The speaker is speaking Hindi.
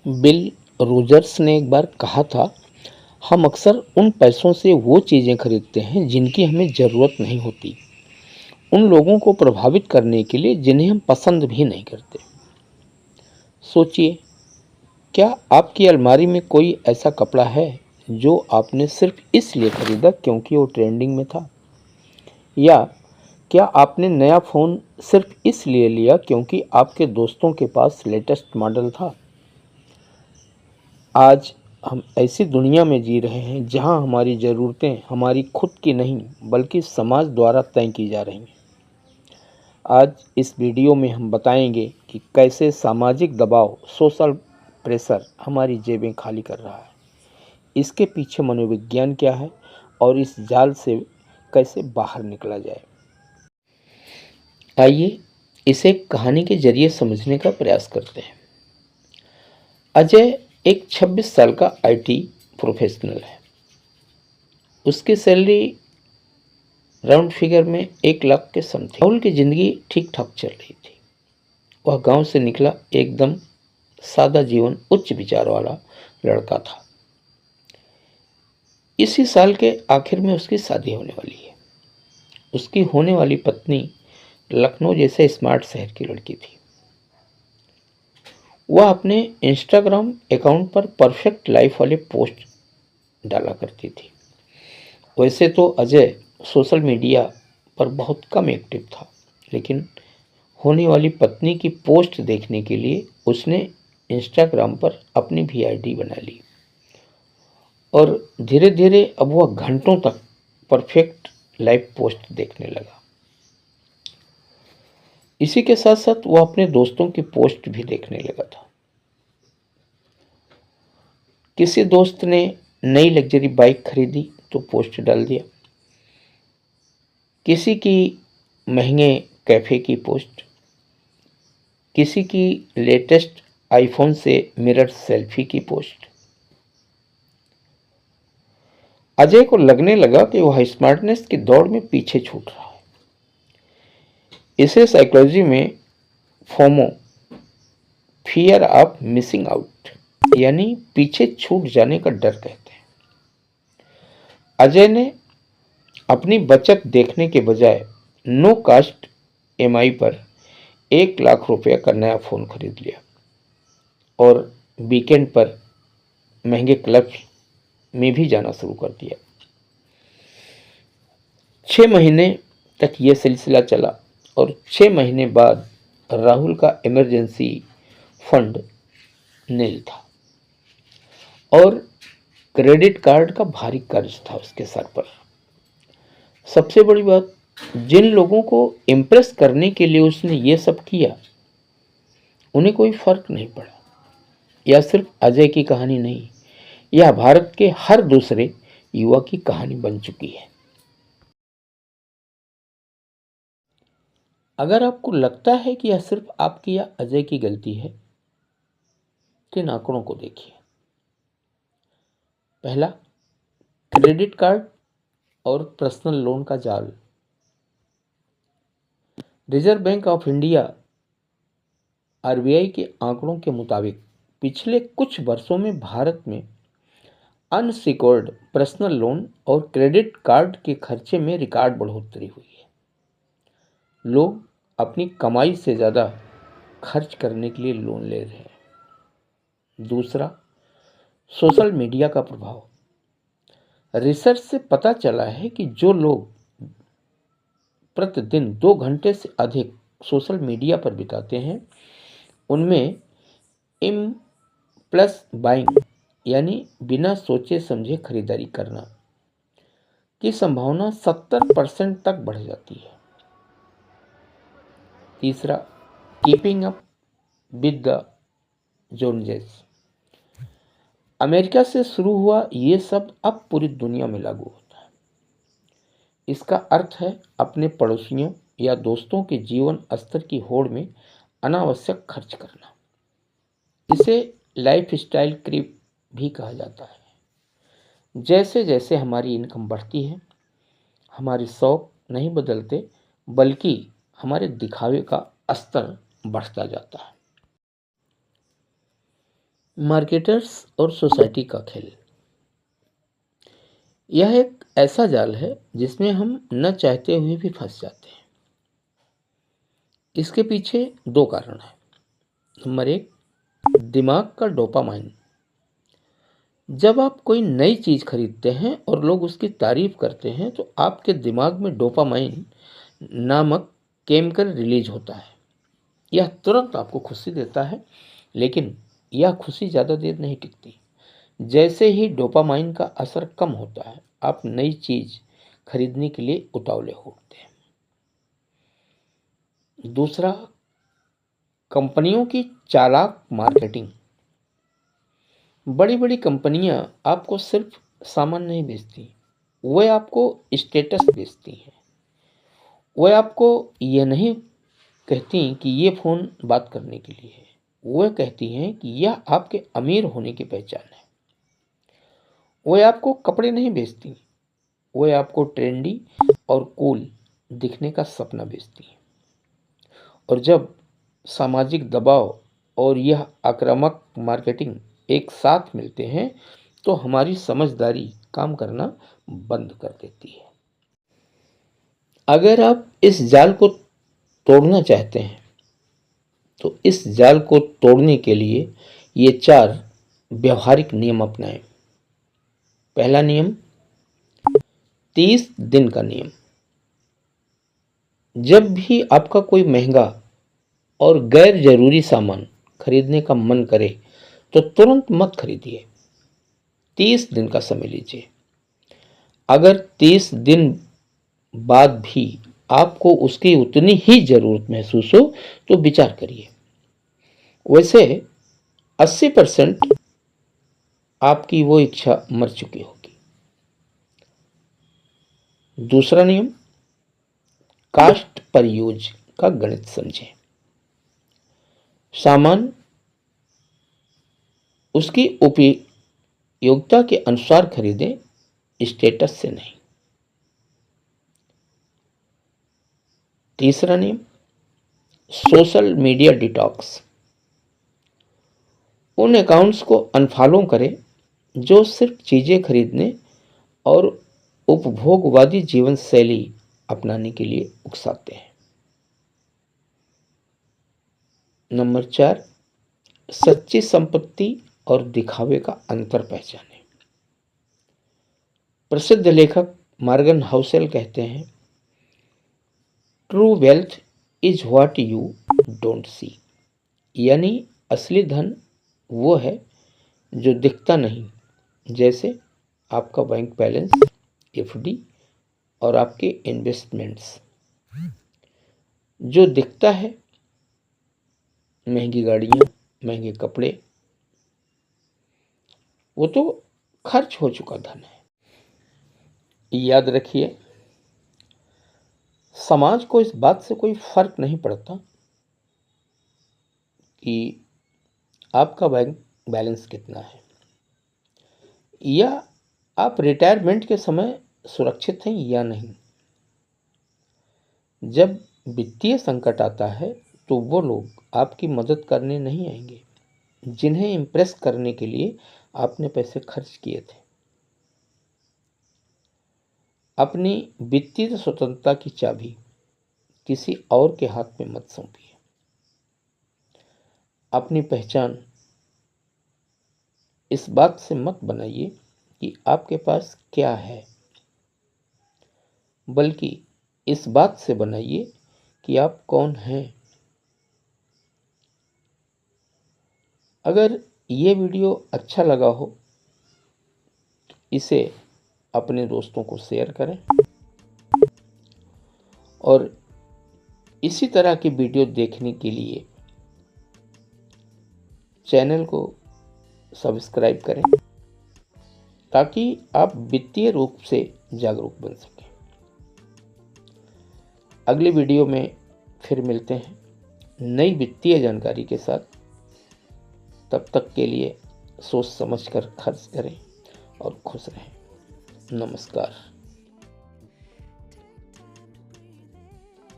बिल रोजर्स ने एक बार कहा था, हम अक्सर उन पैसों से वो चीज़ें खरीदते हैं जिनकी हमें ज़रूरत नहीं होती, उन लोगों को प्रभावित करने के लिए जिन्हें हम पसंद भी नहीं करते। सोचिए, क्या आपकी अलमारी में कोई ऐसा कपड़ा है जो आपने सिर्फ इसलिए खरीदा क्योंकि वो ट्रेंडिंग में था? या क्या आपने नया फ़ोन सिर्फ इसलिए लिया क्योंकि आपके दोस्तों के पास लेटेस्ट मॉडल था? आज हम ऐसी दुनिया में जी रहे हैं जहां हमारी ज़रूरतें हमारी खुद की नहीं बल्कि समाज द्वारा तय की जा रही हैं। आज इस वीडियो में हम बताएंगे कि कैसे सामाजिक दबाव, सोशल प्रेशर हमारी जेबें खाली कर रहा है, इसके पीछे मनोविज्ञान क्या है और इस जाल से कैसे बाहर निकला जाए। आइए इसे एक कहानी के जरिए समझने का प्रयास करते हैं। अजय एक 26 साल का आईटी प्रोफेशनल है। उसकी सैलरी राउंड फिगर में 1 लाख के समथिंग। राहुल की ज़िंदगी ठीक ठाक चल रही थी। वह गांव से निकला एकदम सादा जीवन, उच्च विचार वाला लड़का था। इसी साल के आखिर में उसकी शादी होने वाली है। उसकी होने वाली पत्नी लखनऊ जैसे स्मार्ट शहर की लड़की थी। वह अपने इंस्टाग्राम अकाउंट पर परफेक्ट लाइफ वाले पोस्ट डाला करती थी। वैसे तो अजय सोशल मीडिया पर बहुत कम एक्टिव था, लेकिन होने वाली पत्नी की पोस्ट देखने के लिए उसने इंस्टाग्राम पर अपनी भी आईडी बना ली और धीरे धीरे अब वह घंटों तक परफेक्ट लाइव पोस्ट देखने लगा। इसी के साथ साथ वह अपने दोस्तों की पोस्ट भी देखने लगा था। किसी दोस्त ने नई लग्जरी बाइक खरीदी तो पोस्ट डाल दिया, किसी की महंगे कैफ़े की पोस्ट, किसी की लेटेस्ट आईफोन से मिरर सेल्फी की पोस्ट। अजय को लगने लगा कि वह स्मार्टनेस की दौड़ में पीछे छूट रहा है। इसे साइकोलॉजी में FOMO, fear of missing out, यानी पीछे छूट जाने का डर कहते हैं। अजय ने अपनी बचत देखने के बजाय नो कास्ट ईएमआई पर 1 लाख रुपये का नया फ़ोन खरीद लिया और वीकेंड पर महंगे क्लब्स में भी जाना शुरू कर दिया। 6 महीने तक यह सिलसिला चला और 6 महीने बाद राहुल का इमरजेंसी फंड नील था और क्रेडिट कार्ड का भारी कर्ज था उसके सर पर। सबसे बड़ी बात, जिन लोगों को इम्प्रेस करने के लिए उसने ये सब किया, उन्हें कोई फर्क नहीं पड़ा। यह सिर्फ अजय की कहानी नहीं, यह भारत के हर दूसरे युवा की कहानी बन चुकी है। अगर आपको लगता है कि यह सिर्फ आपकी या अजय की गलती है, तो इन आंकड़ों को देखिए। पहला, क्रेडिट कार्ड और पर्सनल लोन का जाल। Reserve bank of India RBI के आंकड़ों के मुताबिक पिछले कुछ वर्षों में भारत में अनसिक्योर्ड पर्सनल लोन और क्रेडिट कार्ड के खर्चे में रिकॉर्ड बढ़ोतरी हुई है। लोग अपनी कमाई से ज़्यादा खर्च करने के लिए लोन ले रहे हैं। दूसरा, सोशल मीडिया का प्रभाव। रिसर्च से पता चला है कि जो लोग प्रतिदिन 2 घंटे से अधिक सोशल मीडिया पर बिताते हैं, उनमें इम्पल्स बाइंग, यानी बिना सोचे समझे खरीदारी करना की संभावना 70% तक बढ़ जाती है। तीसरा, keeping up with the Joneses. America से शुरू हुआ ये शब्द अब पूरी दुनिया में लागू होता है। इसका अर्थ है अपने पड़ोसियों या दोस्तों के जीवन स्तर की होड़ में अनावश्यक खर्च करना। इसे लाइफस्टाइल क्रीप भी कहा जाता है। जैसे जैसे हमारी इनकम बढ़ती है, हमारे शौक नहीं बदलते, बल्कि हमारे दिखावे का स्तर बढ़ता जाता है। मार्केटर्स और सोसाइटी का खेल। यह एक ऐसा जाल है जिसमें हम न चाहते हुए भी फंस जाते हैं। इसके पीछे दो कारण हैं। नंबर एक, दिमाग का डोपामाइन। जब आप कोई नई चीज खरीदते हैं और लोग उसकी तारीफ करते हैं तो आपके दिमाग में डोपामाइन नामक केमिकल रिलीज होता है। यह तुरंत आपको खुशी देता है, लेकिन यह खुशी ज़्यादा देर नहीं टिकती। जैसे ही डोपामाइन का असर कम होता है, आप नई चीज खरीदने के लिए उतावले हो उठते हैं। दूसरा, कंपनियों की चालाक मार्केटिंग। बड़ी बड़ी कंपनियां आपको सिर्फ सामान नहीं बेचती, वे आपको स्टेटस बेचती हैं। वे आपको यह नहीं कहती कि ये फ़ोन बात करने के लिए है, वे कहती हैं कि यह आपके अमीर होने की पहचान है। वे आपको कपड़े नहीं बेचती, वे आपको ट्रेंडी और कूल दिखने का सपना बेचती हैं। और जब सामाजिक दबाव और यह आक्रामक मार्केटिंग एक साथ मिलते हैं तो हमारी समझदारी काम करना बंद कर देती है। अगर आप इस जाल को तोड़ना चाहते हैं तो इस जाल को तोड़ने के लिए ये 4 व्यवहारिक नियम अपनाएं। पहला नियम, 30 दिन का नियम। जब भी आपका कोई महंगा और गैर जरूरी सामान खरीदने का मन करे तो तुरंत मत खरीदिए। 30 दिन का समय लीजिए। अगर 30 दिन बाद भी आपको उसकी उतनी ही जरूरत महसूस हो तो विचार करिए। वैसे 80% आपकी वो इच्छा मर चुकी होगी। दूसरा नियम, कास्ट पर यूज का गणित समझें। सामान उसकी उपयोगिता के अनुसार खरीदें, स्टेटस से नहीं। तीसरा नियम, सोशल मीडिया डिटॉक्स। उन अकाउंट्स को अनफॉलो करें जो सिर्फ चीजें खरीदने और उपभोगवादी जीवन शैली अपनाने के लिए उकसाते हैं। नंबर 4, सच्ची संपत्ति और दिखावे का अंतर पहचानें। प्रसिद्ध लेखक मॉर्गन हाउसेल कहते हैं, true wealth is what you don't see. यानी असली धन वो है जो दिखता नहीं, जैसे आपका बैंक बैलेंस, एफडी और आपके इन्वेस्टमेंट्स। जो दिखता है, महंगी गाड़ियाँ, महंगे कपड़े, वो तो खर्च हो चुका धन है। याद रखिए, समाज को इस बात से कोई फर्क नहीं पड़ता कि आपका बैंक बैलेंस कितना है या आप रिटायरमेंट के समय सुरक्षित हैं या नहीं। जब वित्तीय संकट आता है तो वो लोग आपकी मदद करने नहीं आएंगे जिन्हें इम्प्रेस करने के लिए आपने पैसे खर्च किए थे। अपनी वित्तीय स्वतंत्रता की चाबी किसी और के हाथ में मत सौंपिए। अपनी पहचान इस बात से मत बनाइए कि आपके पास क्या है, बल्कि इस बात से बनाइए कि आप कौन हैं। अगर ये वीडियो अच्छा लगा हो तो इसे अपने दोस्तों को शेयर करें और इसी तरह की वीडियो देखने के लिए चैनल को सब्सक्राइब करें ताकि आप वित्तीय रूप से जागरूक बन सकें। अगली वीडियो में फिर मिलते हैं नई वित्तीय जानकारी के साथ। तब तक के लिए सोच समझकर खर्च करें और खुश रहें। नमस्कार।